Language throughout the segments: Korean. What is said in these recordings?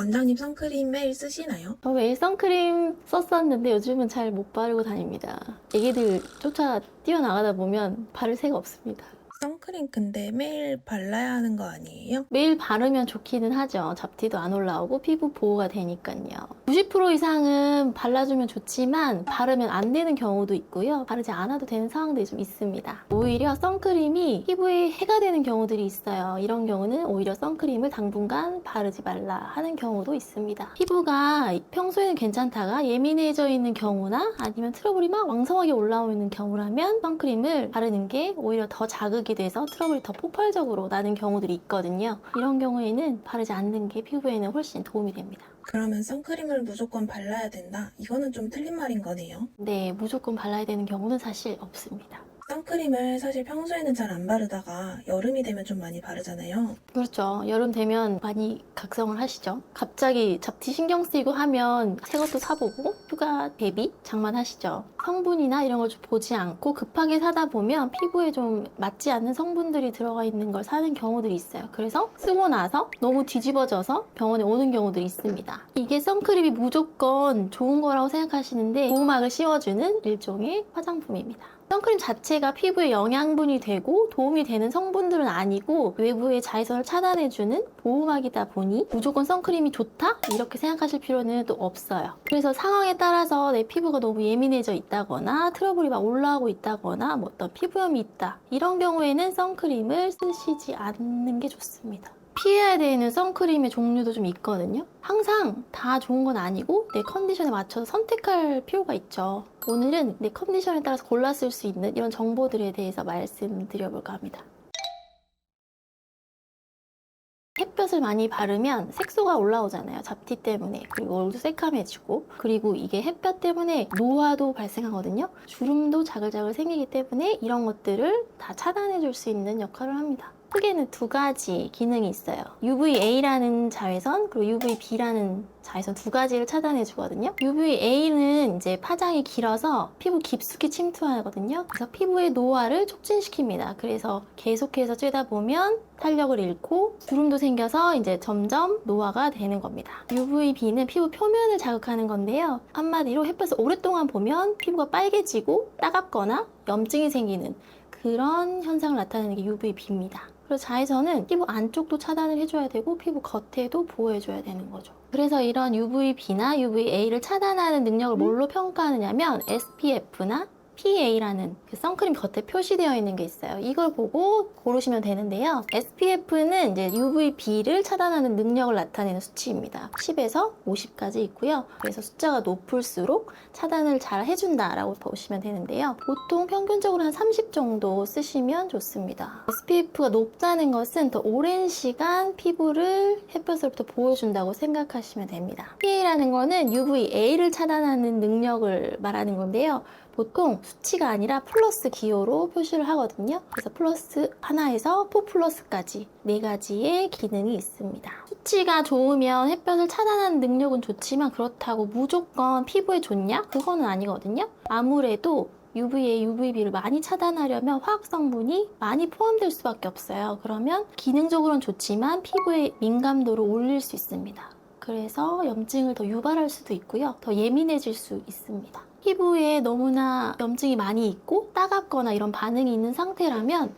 원장님 선크림 매일 쓰시나요? 저 매일 선크림 썼었는데 요즘은 잘 못 바르고 다닙니다. 애기들 쫓아 뛰어나가다 보면 바를 새가 없습니다. 선크림 근데 매일 발라야 하는 거 아니에요? 매일 바르면 좋기는 하죠. 잡티도 안 올라오고 피부 보호가 되니까요. 90% 이상은 발라주면 좋지만 바르면 안 되는 경우도 있고요. 바르지 않아도 되는 상황들이 좀 있습니다. 오히려 선크림이 피부에 해가 되는 경우들이 있어요. 이런 경우는 오히려 선크림을 당분간 바르지 말라 하는 경우도 있습니다. 피부가 평소에는 괜찮다가 예민해져 있는 경우나 아니면 트러블이 막 왕성하게 올라오는 경우라면 선크림을 바르는 게 오히려 더 자극이 돼서 트러블이 더 폭발적으로 나는 경우들이 있거든요. 이런 경우에는 바르지 않는 게 피부에는 훨씬 도움이 됩니다. 그러면 선크림을 무조건 발라야 된다? 이거는 좀 틀린 말인 거네요. 네, 무조건 발라야 되는 경우는 사실 없습니다. 선크림을 사실 평소에는 잘 안 바르다가 여름이 되면 좀 많이 바르잖아요. 그렇죠. 여름 되면 많이 각성을 하시죠. 갑자기 잡티 신경 쓰이고 하면 새 것도 사보고 휴가 대비 장만하시죠. 성분이나 이런 걸 좀 보지 않고 급하게 사다 보면 피부에 좀 맞지 않는 성분들이 들어가 있는 걸 사는 경우들이 있어요. 그래서 쓰고 나서 너무 뒤집어져서 병원에 오는 경우들이 있습니다. 이게 선크림이 무조건 좋은 거라고 생각하시는데 보호막을 씌워주는 일종의 화장품입니다. 선크림 자체가 피부에 영양분이 되고 도움이 되는 성분들은 아니고 외부의 자외선을 차단해주는 보호막이다 보니 무조건 선크림이 좋다? 이렇게 생각하실 필요는 또 없어요. 그래서 상황에 따라서 내 피부가 너무 예민해져 있다거나 트러블이 막 올라오고 있다거나 뭐 어떤 피부염이 있다 이런 경우에는 선크림을 쓰시지 않는 게 좋습니다. 피해야 되는 선크림의 종류도 좀 있거든요. 항상 다 좋은 건 아니고 내 컨디션에 맞춰서 선택할 필요가 있죠. 오늘은 내 컨디션에 따라서 골라 쓸 수 있는 이런 정보들에 대해서 말씀드려볼까 합니다. 햇볕을 많이 바르면 색소가 올라오잖아요. 잡티 때문에. 그리고 얼굴도 새카매지고 그리고 이게 햇볕 때문에 노화도 발생하거든요. 주름도 자글자글 생기기 때문에 이런 것들을 다 차단해 줄 수 있는 역할을 합니다. 크게는 두 가지 기능이 있어요. UVA라는 자외선 그리고 UVB라는 자외선 두 가지를 차단해 주거든요. UVA는 이제 파장이 길어서 피부 깊숙이 침투하거든요. 그래서 피부의 노화를 촉진시킵니다. 그래서 계속해서 쬐다 보면 탄력을 잃고 주름도 생겨서 이제 점점 노화가 되는 겁니다. UVB는 피부 표면을 자극하는 건데요. 한마디로 햇볕을 오랫동안 보면 피부가 빨개지고 따갑거나 염증이 생기는 그런 현상을 나타내는 게 UVB입니다. 그래서 자외선은 피부 안쪽도 차단을 해줘야 되고 피부 겉에도 보호해줘야 되는 거죠. 그래서 이런 UVB나 UVA를 차단하는 능력을 뭘로 평가하느냐면 SPF나 PA라는 그 선크림 겉에 표시되어 있는 게 있어요. 이걸 보고 고르시면 되는데요. SPF는 이제 UVB를 차단하는 능력을 나타내는 수치입니다. 10에서 50까지 있고요. 그래서 숫자가 높을수록 차단을 잘 해준다라고 보시면 되는데요. 보통 평균적으로 한 30 정도 쓰시면 좋습니다. SPF가 높다는 것은 더 오랜 시간 피부를 햇볕으로부터 보호해준다고 생각하시면 됩니다. PA라는 거는 UVA를 차단하는 능력을 말하는 건데요. 보통 수치가 아니라 플러스 기호로 표시를 하거든요. 그래서 플러스 하나에서 4 플러스까지 4가지의 기능이 있습니다. 수치가 좋으면 햇볕을 차단하는 능력은 좋지만 그렇다고 무조건 피부에 좋냐? 그거는 아니거든요. 아무래도 UVA, UVB를 많이 차단하려면 화학 성분이 많이 포함될 수밖에 없어요. 그러면 기능적으로는 좋지만 피부의 민감도를 올릴 수 있습니다. 그래서 염증을 더 유발할 수도 있고요. 더 예민해질 수 있습니다. 피부에 너무나 염증이 많이 있고 따갑거나 이런 반응이 있는 상태라면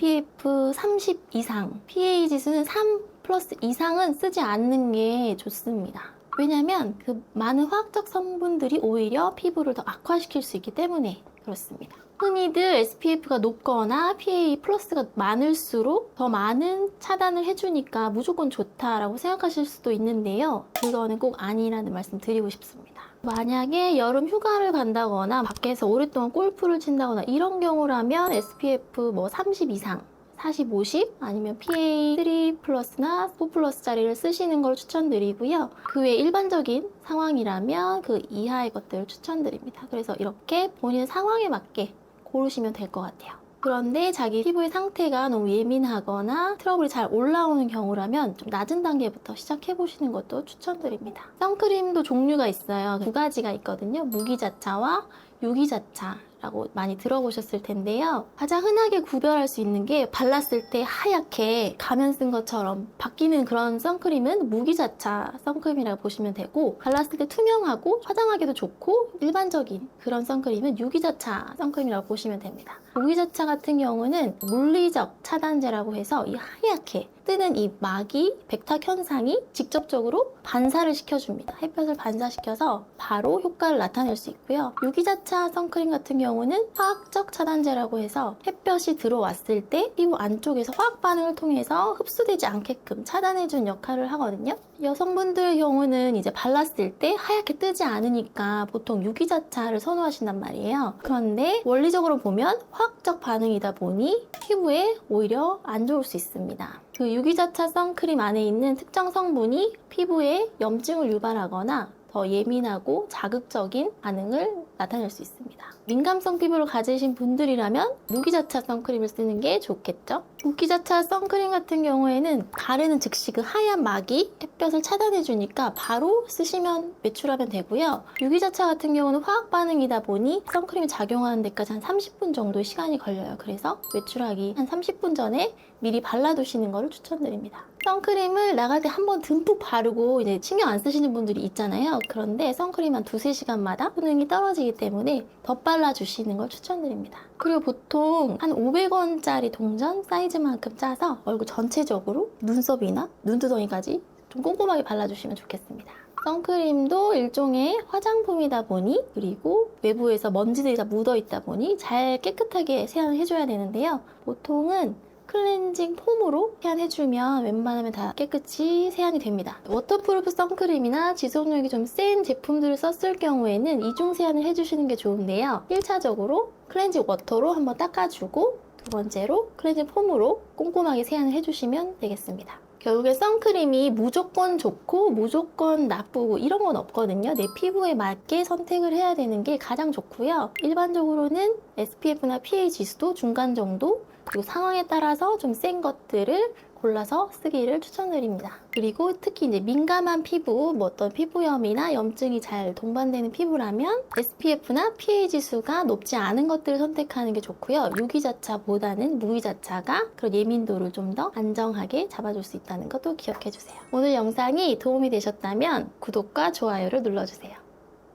SPF 30 이상, PA 지수는 3 플러스 이상은 쓰지 않는 게 좋습니다. 왜냐면 그 많은 화학적 성분들이 오히려 피부를 더 악화시킬 수 있기 때문에 그렇습니다. 흔히들 SPF가 높거나 PA 플러스가 많을수록 더 많은 차단을 해주니까 무조건 좋다라고 생각하실 수도 있는데요. 그거는 꼭 아니라는 말씀 드리고 싶습니다. 만약에 여름 휴가를 간다거나 밖에서 오랫동안 골프를 친다거나 이런 경우라면 SPF 30 이상 40, 50 아니면 PA3 플러스나 4 플러스짜리를 쓰시는 걸 추천드리고요. 그 외 일반적인 상황이라면 그 이하의 것들을 추천드립니다. 그래서 이렇게 본인 상황에 맞게 고르시면 될 것 같아요. 그런데 자기 피부의 상태가 너무 예민하거나 트러블이 잘 올라오는 경우라면 좀 낮은 단계부터 시작해보시는 것도 추천드립니다. 선크림도 종류가 있어요. 두 가지가 있거든요. 무기자차와 유기자차 라고 많이 들어보셨을 텐데요. 가장 흔하게 구별할 수 있는 게 발랐을 때 하얗게 가면 쓴 것처럼 바뀌는 그런 선크림은 무기자차 선크림이라고 보시면 되고, 발랐을 때 투명하고 화장하기도 좋고 일반적인 그런 선크림은 유기자차 선크림이라고 보시면 됩니다. 무기자차 같은 경우는 물리적 차단제라고 해서 이 하얗게 뜨는 이 막이 백탁 현상이 직접적으로 반사를 시켜줍니다. 햇볕을 반사시켜서 바로 효과를 나타낼 수 있고요. 유기자차 선크림 같은 경우는 화학적 차단제라고 해서 햇볕이 들어왔을 때 피부 안쪽에서 화학 반응을 통해서 흡수되지 않게끔 차단해준 역할을 하거든요. 여성분들의 경우는 이제 발랐을 때 하얗게 뜨지 않으니까 보통 유기자차를 선호하신단 말이에요. 그런데 원리적으로 보면 화학적 반응이다 보니 피부에 오히려 안 좋을 수 있습니다. 그 유기자차 선크림 안에 있는 특정 성분이 피부에 염증을 유발하거나 더 예민하고 자극적인 반응을 나타낼 수 있습니다. 민감성 피부를 가지신 분들이라면 무기자차 선크림을 쓰는 게 좋겠죠? 무기자차 선크림 같은 경우에는 바르는 즉시 그 하얀 막이 햇볕을 차단해주니까 바로 쓰시면 외출하면 되고요. 유기자차 같은 경우는 화학 반응이다 보니 선크림이 작용하는 데까지 한 30분 정도의 시간이 걸려요. 그래서 외출하기 한 30분 전에 미리 발라두시는 것을 추천드립니다. 선크림을 나갈 때 한번 듬뿍 바르고 이제 신경 안 쓰시는 분들이 있잖아요. 그런데 선크림 한 2~3시간마다 효능이 떨어지기 때문에 덧발라 주시는 걸 추천드립니다. 그리고 보통 한 500원짜리 동전 사이즈만큼 짜서 얼굴 전체적으로 눈썹이나 눈두덩이까지 좀 꼼꼼하게 발라주시면 좋겠습니다. 선크림도 일종의 화장품이다 보니, 그리고 외부에서 먼지들이 다 묻어있다 보니 잘 깨끗하게 세안을 해줘야 되는데요. 보통은 클렌징 폼으로 세안해주면 웬만하면 다 깨끗이 세안이 됩니다. 워터프루프 선크림이나 지속력이 좀 센 제품들을 썼을 경우에는 이중 세안을 해주시는 게 좋은데요. 1차적으로 클렌징 워터로 한번 닦아주고, 두 번째로 클렌징 폼으로 꼼꼼하게 세안을 해주시면 되겠습니다. 결국에 선크림이 무조건 좋고 무조건 나쁘고 이런 건 없거든요. 내 피부에 맞게 선택을 해야 되는 게 가장 좋고요. 일반적으로는 SPF나 PA 지수도 중간 정도, 그리고 상황에 따라서 좀 센 것들을 골라서 쓰기를 추천드립니다. 그리고 특히 이제 민감한 피부, 뭐 어떤 피부염이나 염증이 잘 동반되는 피부라면 SPF나 PA 지수가 높지 않은 것들을 선택하는 게 좋고요. 유기자차보다는 무기자차가 그런 예민도를 좀 더 안정하게 잡아줄 수 있다는 것도 기억해주세요. 오늘 영상이 도움이 되셨다면 구독과 좋아요를 눌러주세요.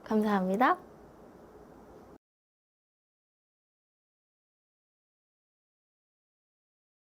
감사합니다.